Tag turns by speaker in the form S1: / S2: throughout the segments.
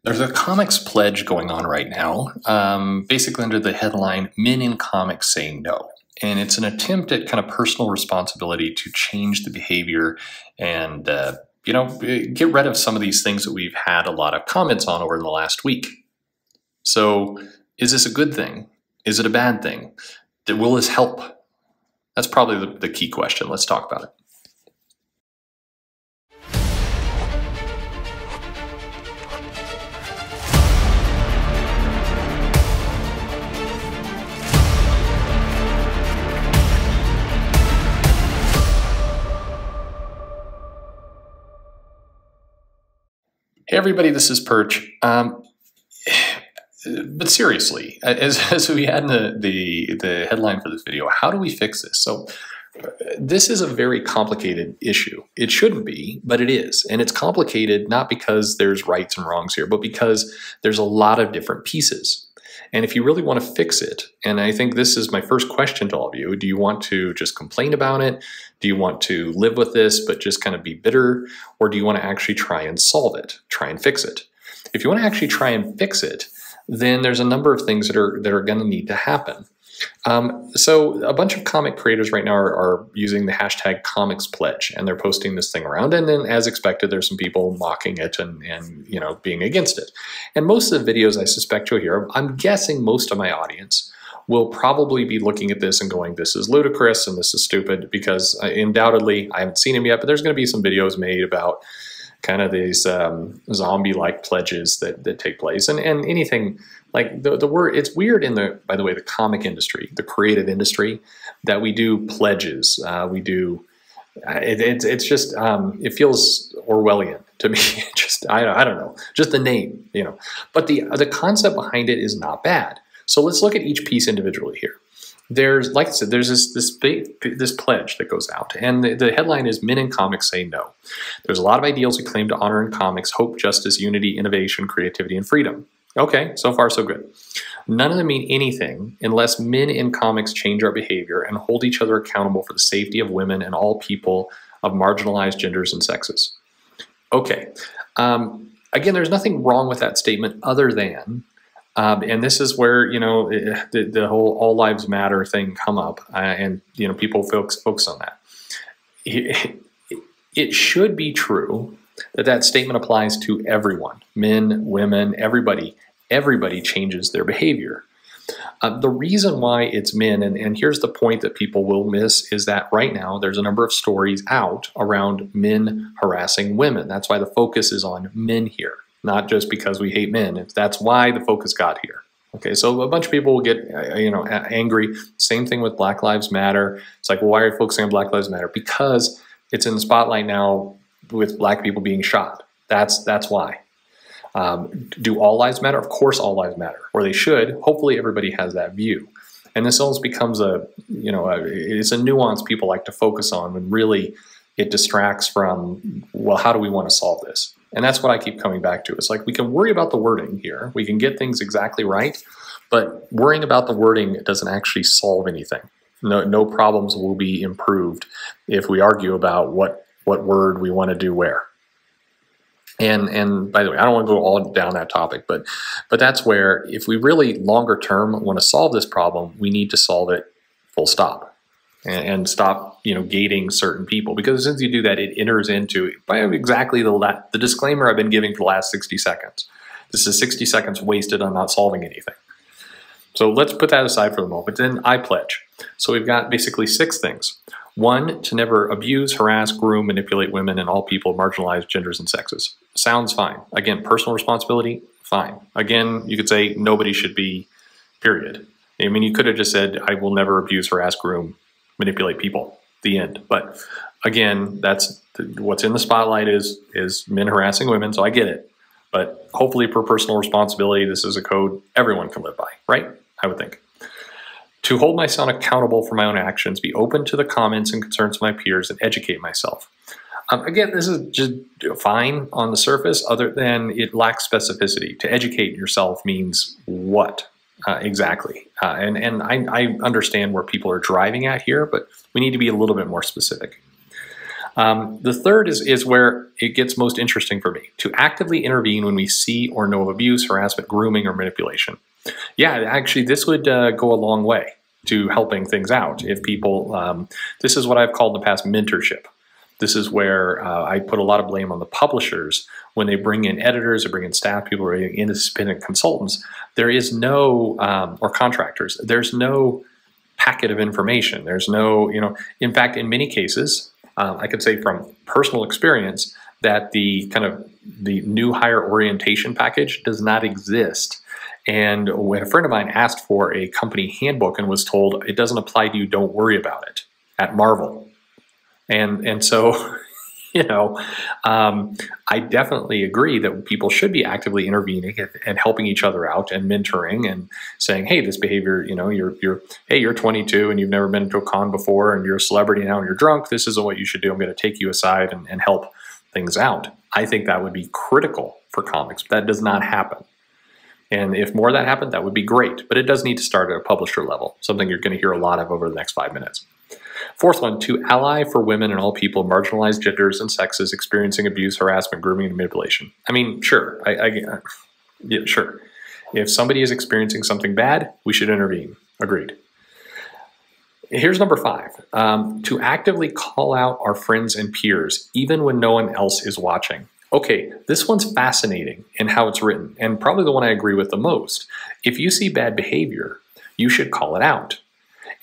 S1: There's a comics pledge going on right now, basically under the headline, Men in Comics Say No. And it's an attempt at kind of personal responsibility to change the behavior and, get rid of some of these things that we've had a lot of comments on over in the last week. So is this a good thing? Is it a bad thing? Will this help? That's probably the key question. Let's talk about it. Hey everybody, this is Perch. But seriously, as we had in the headline for this video, how do we fix this? So this is a very complicated issue. It shouldn't be, but it is. And it's complicated not because there's rights and wrongs here, but because there's a lot of different pieces. And if you really want to fix it, and I think this is my first question to all of you, do you want to just complain about it? Do you want to live with this but just kind of be bitter? Or do you want to actually try and solve it, try and fix it? If you want to actually try and fix it, then there's a number of things that are going to need to happen. So a bunch of comic creators right now are using the hashtag comics pledge, and they're posting this thing around. And then as expected, there's some people mocking it and being against it. And most of the videos I suspect you'll hear, I'm guessing most of my audience will probably be looking at this and going, this is ludicrous and this is stupid, because undoubtedly, I haven't seen them yet, but there's going to be some videos made about kind of these zombie-like pledges that take place, and anything like the word. It's weird in by the way, the comic industry, the creative industry, that we do pledges. We do. It's just it feels Orwellian to me. Just I don't know. Just the name, But the concept behind it is not bad. So let's look at each piece individually here. There's, like I said, there's this pledge that goes out, and the headline is Men in Comics Say No. There's a lot of ideals we claim to honor in comics: hope, justice, unity, innovation, creativity, and freedom. Okay, so far so good. None of them mean anything unless men in comics change our behavior and hold each other accountable for the safety of women and all people of marginalized genders and sexes. Okay, again, there's nothing wrong with that statement other than and this is where the whole all lives matter thing come up, and people focus on that. It should be true that statement applies to everyone, men, women, everybody. Everybody changes their behavior. The reason why it's men, and here's the point that people will miss, is that right now there's a number of stories out around men harassing women. That's why the focus is on men here. Not just because we hate men. That's why the focus got here. Okay, so a bunch of people will get angry. Same thing with Black Lives Matter. It's like, well, why are you focusing on Black Lives Matter? Because it's in the spotlight now with black people being shot. That's why. Do all lives matter? Of course all lives matter, or they should. Hopefully everybody has that view. And this almost becomes it's a nuance people like to focus on when really it distracts from, well, how do we want to solve this? And that's what I keep coming back to. It's like, we can worry about the wording here. We can get things exactly right, but worrying about the wording doesn't actually solve anything. No problems will be improved if we argue about what word we want to do where. And by the way, I don't want to go all down that topic, but that's where, if we really longer term want to solve this problem, we need to solve it full stop. And stop, gating certain people, because since you do that, it enters into exactly the disclaimer I've been giving for the last 60 seconds. This is 60 seconds wasted on not solving anything. So let's put that aside for the moment. Then I pledge. So we've got basically 6 things. 1, to never abuse, harass, groom, manipulate women and all people of marginalized genders and sexes. Sounds fine. Again, personal responsibility, fine. Again, you could say nobody should be, period. I mean, you could have just said, I will never abuse, harass, groom, manipulate people, the end. But again, that's what's in the spotlight is men harassing women, so I get it. But hopefully for personal responsibility, this is a code everyone can live by, right? I would think. To hold myself accountable for my own actions, be open to the comments and concerns of my peers, and educate myself. Again, this is just fine on the surface, other than it lacks specificity. To educate yourself means what? Exactly. And I understand where people are driving at here, but we need to be a little bit more specific. The third is where it gets most interesting for me: to actively intervene when we see or know of abuse, harassment, grooming, or manipulation. Yeah, actually, this would go a long way to helping things out. If people, this is what I've called in the past mentorship. This is where I put a lot of blame on the publishers when they bring in editors or bring in staff people or independent consultants. There is no, or contractors, there's no packet of information. There's no, in fact, in many cases, I could say from personal experience that the new hire orientation package does not exist. And when a friend of mine asked for a company handbook and was told it doesn't apply to you, don't worry about it, at Marvel. And so, I definitely agree that people should be actively intervening and helping each other out and mentoring and saying, hey, this behavior, you're 22 and you've never been to a con before and you're a celebrity now and you're drunk. This isn't what you should do. I'm going to take you aside and help things out. I think that would be critical for comics. That does not happen. And if more of that happened, that would be great. But it does need to start at a publisher level, something you're going to hear a lot of over the next 5 minutes. Fourth one, to ally for women and all people, marginalized genders and sexes experiencing abuse, harassment, grooming, and manipulation. I mean, sure. Yeah, sure. If somebody is experiencing something bad, we should intervene. Agreed. Here's number 5, to actively call out our friends and peers, even when no one else is watching. Okay, this one's fascinating in how it's written, and probably the one I agree with the most. If you see bad behavior, you should call it out.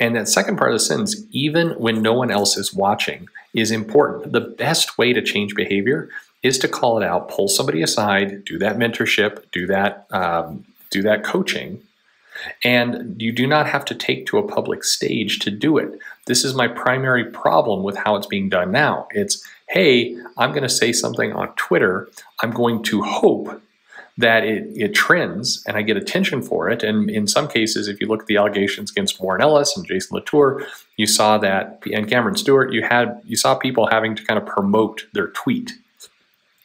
S1: And that second part of the sentence, even when no one else is watching, is important. The best way to change behavior is to call it out, pull somebody aside, do that mentorship, do that coaching. And you do not have to take to a public stage to do it. This is my primary problem with how it's being done now. It's, hey, I'm going to say something on Twitter. I'm going to hope that it trends and I get attention for it. And in some cases, if you look at the allegations against Warren Ellis and Jason Latour, you saw that, and Cameron Stewart, you saw people having to kind of promote their tweet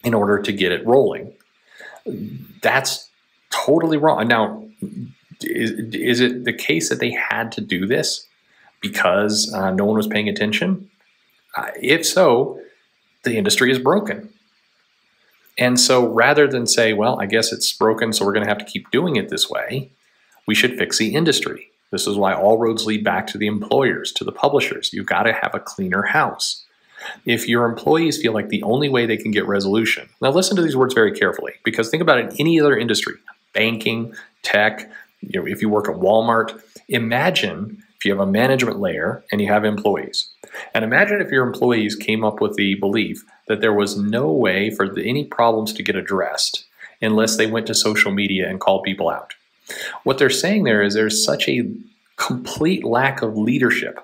S1: in order to get it rolling. That's totally wrong. Now, is it the case that they had to do this because no one was paying attention? If so, the industry is broken. And so rather than say, well, I guess it's broken, so we're going to have to keep doing it this way, we should fix the industry. This is why all roads lead back to the employers, to the publishers. You've got to have a cleaner house. If your employees feel like the only way they can get resolution, now listen to these words very carefully, because think about it in any other industry, banking, tech, if you work at Walmart, imagine if you have a management layer and you have employees. And imagine if your employees came up with the belief that there was no way for any problems to get addressed unless they went to social media and called people out. What they're saying there is there's such a complete lack of leadership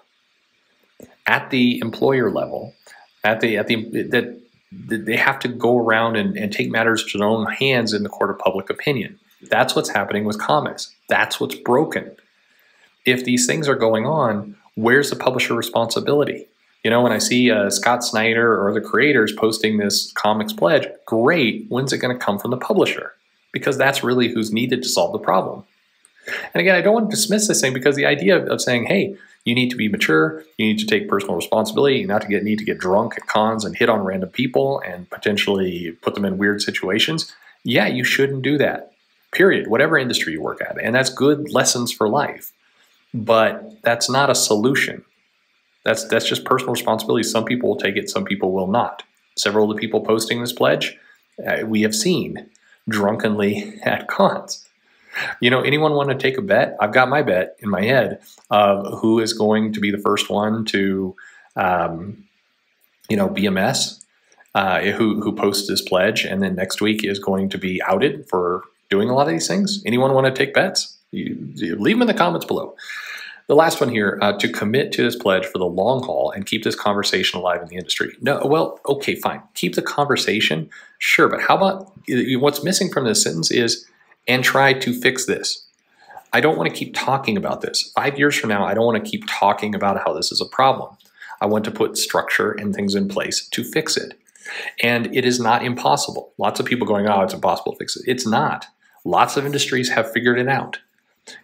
S1: at the employer level, that they have to go around and take matters to their own hands in the court of public opinion. That's what's happening with comics. That's what's broken. If these things are going on, where's the publisher responsibility? When I see Scott Snyder or the creators posting this comics pledge, great. When's it going to come from the publisher? Because that's really who's needed to solve the problem. And again, I don't want to dismiss this thing, because the idea of saying, hey, you need to be mature, you need to take personal responsibility, you need to get drunk at cons and hit on random people and potentially put them in weird situations. Yeah, you shouldn't do that. Period. Whatever industry you work at. And that's good lessons for life. But that's not a solution. That's just personal responsibility. Some people will take it, some people will not. Several of the people posting this pledge, we have seen drunkenly at cons. Anyone want to take a bet? I've got my bet in my head of who is going to be the first one to, be a mess, who posts this pledge, and then next week is going to be outed for doing a lot of these things. Anyone want to take bets? You leave them in the comments below. The last one here, to commit to this pledge for the long haul and keep this conversation alive in the industry. No, well, okay, fine. Keep the conversation, sure, but how about what's missing from this sentence is, and try to fix this. I don't want to keep talking about this. 5 years from now, I don't want to keep talking about how this is a problem. I want to put structure and things in place to fix it. And it is not impossible. Lots of people going, oh, it's impossible to fix it. It's not. Lots of industries have figured it out.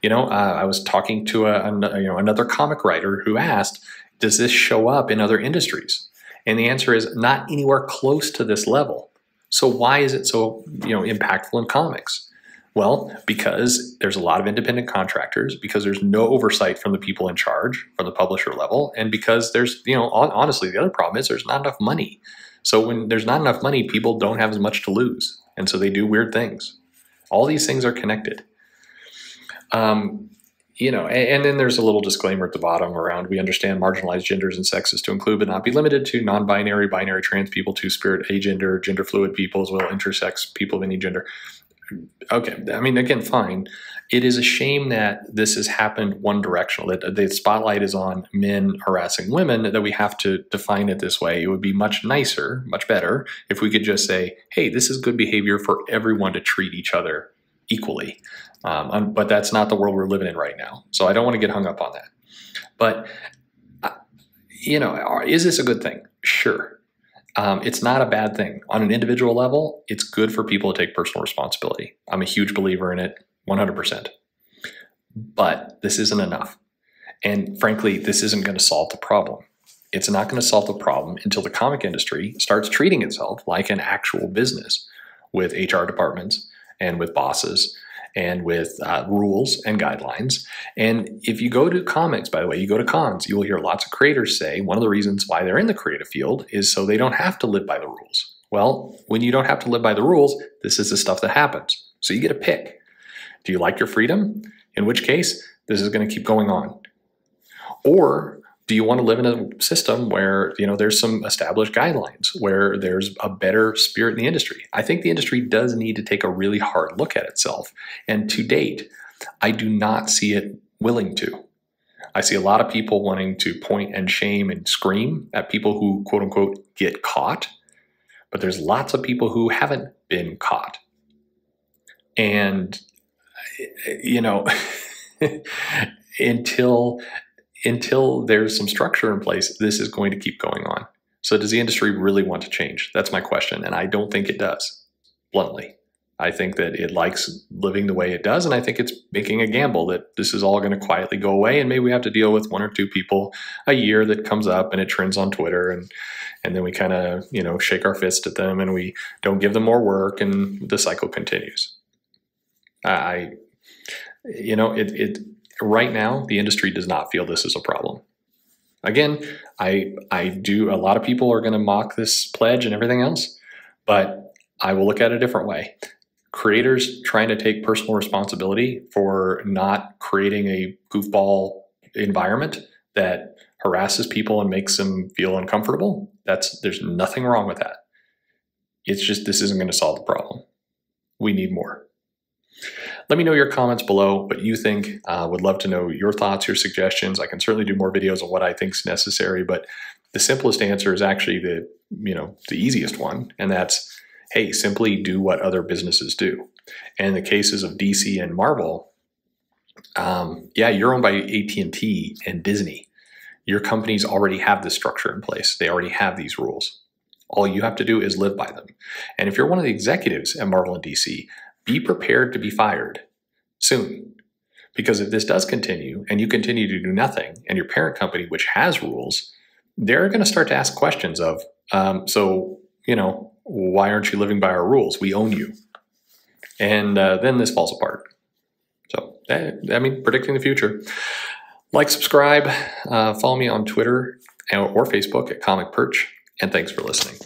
S1: I was talking to another comic writer who asked, does this show up in other industries? And the answer is not anywhere close to this level. So why is it so, impactful in comics? Well, because there's a lot of independent contractors, because there's no oversight from the people in charge, from the publisher level, and because there's, honestly, the other problem is there's not enough money. So when there's not enough money, people don't have as much to lose. And so they do weird things. All these things are connected. And then there's a little disclaimer at the bottom around, we understand marginalized genders and sexes to include but not be limited to non-binary, binary, trans people, two-spirit, agender, gender fluid people, as well intersex people of any gender. Okay, I mean, again, fine. It is a shame that this has happened one directional, that the spotlight is on men harassing women, that we have to define it this way. It would be much nicer, much better, if we could just say, hey, this is good behavior for everyone to treat each other equally. But that's not the world we're living in right now. So I don't want to get hung up on that. But, is this a good thing? Sure. It's not a bad thing. On an individual level, it's good for people to take personal responsibility. I'm a huge believer in it, 100%. But this isn't enough. And frankly, this isn't going to solve the problem. It's not going to solve the problem until the comic industry starts treating itself like an actual business with HR departments and with bosses and with rules and guidelines. And if you go to comics, by the way, you go to cons, you will hear lots of creators say one of the reasons why they're in the creative field is so they don't have to live by the rules. Well, when you don't have to live by the rules, this is the stuff that happens. So you get a pick. Do you like your freedom? In which case, this is going to keep going on. Or do you want to live in a system where, there's some established guidelines, where there's a better spirit in the industry? I think the industry does need to take a really hard look at itself. And to date, I do not see it willing to. I see a lot of people wanting to point and shame and scream at people who, quote unquote, get caught. But there's lots of people who haven't been caught. And, until there's some structure in place, this is going to keep going on. So does the industry really want to change? That's my question. And I don't think it does, bluntly. I think that it likes living the way it does. And I think it's making a gamble that this is all going to quietly go away. And maybe we have to deal with one or two people a year that comes up and it trends on Twitter. And then we kind of, shake our fist at them and we don't give them more work and the cycle continues. Right now, the industry does not feel this is a problem. Again, a lot of people are going to mock this pledge and everything else, but I will look at it a different way. Creators trying to take personal responsibility for not creating a goofball environment that harasses people and makes them feel uncomfortable, there's nothing wrong with that. It's just this isn't going to solve the problem. We need more. Let me know your comments below, what you think. Would love to know your thoughts, your suggestions. I can certainly do more videos on what I think is necessary, but the simplest answer is actually the easiest one, and that's, hey, simply do what other businesses do. And in the cases of DC and Marvel, you're owned by AT&T and Disney. Your companies already have this structure in place. They already have these rules. All you have to do is live by them. And if you're one of the executives at Marvel and DC, be prepared to be fired soon. Because if this does continue and you continue to do nothing, and your parent company, which has rules, they're going to start to ask questions of, why aren't you living by our rules? We own you. And then this falls apart. So, predicting the future. Like, subscribe, follow me on Twitter or Facebook at Comic Perch, and thanks for listening.